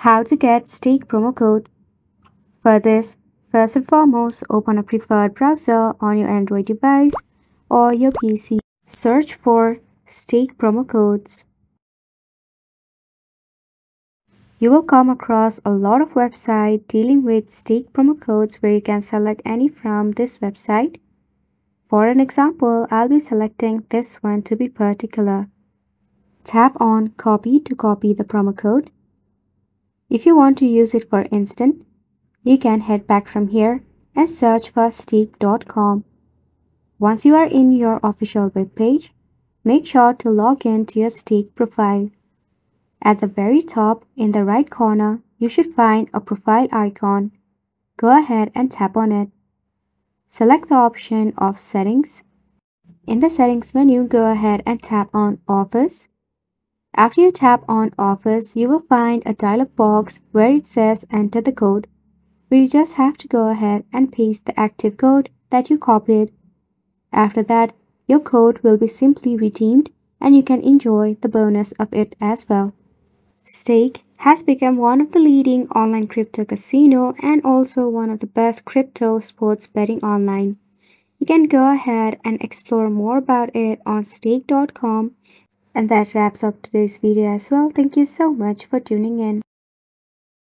How to get stake promo code. For this, first and foremost, open a preferred browser on your Android device or your PC. Search for stake promo codes. You will come across a lot of websites dealing with stake promo codes where you can select any from this website. For an example, I'll be selecting this one to be particular. Tap on Copy to copy the promo code. If you want to use it for instant, you can head back from here and search for stake.com. Once you are in your official web page, make sure to log in to your stake profile. At the very top in the right corner, you should find a profile icon. Go ahead and tap on it. Select the option of Settings. In the Settings menu, go ahead and tap on Offers. After you tap on Offers, you will find a dialog box where it says Enter the code. You just have to go ahead and paste the active code that you copied. After that, your code will be simply redeemed and you can enjoy the bonus of it as well. Stake has become one of the leading online crypto casino and also one of the best crypto sports betting online. You can go ahead and explore more about it on stake.com. And that wraps up today's video as well. Thank you so much for tuning in.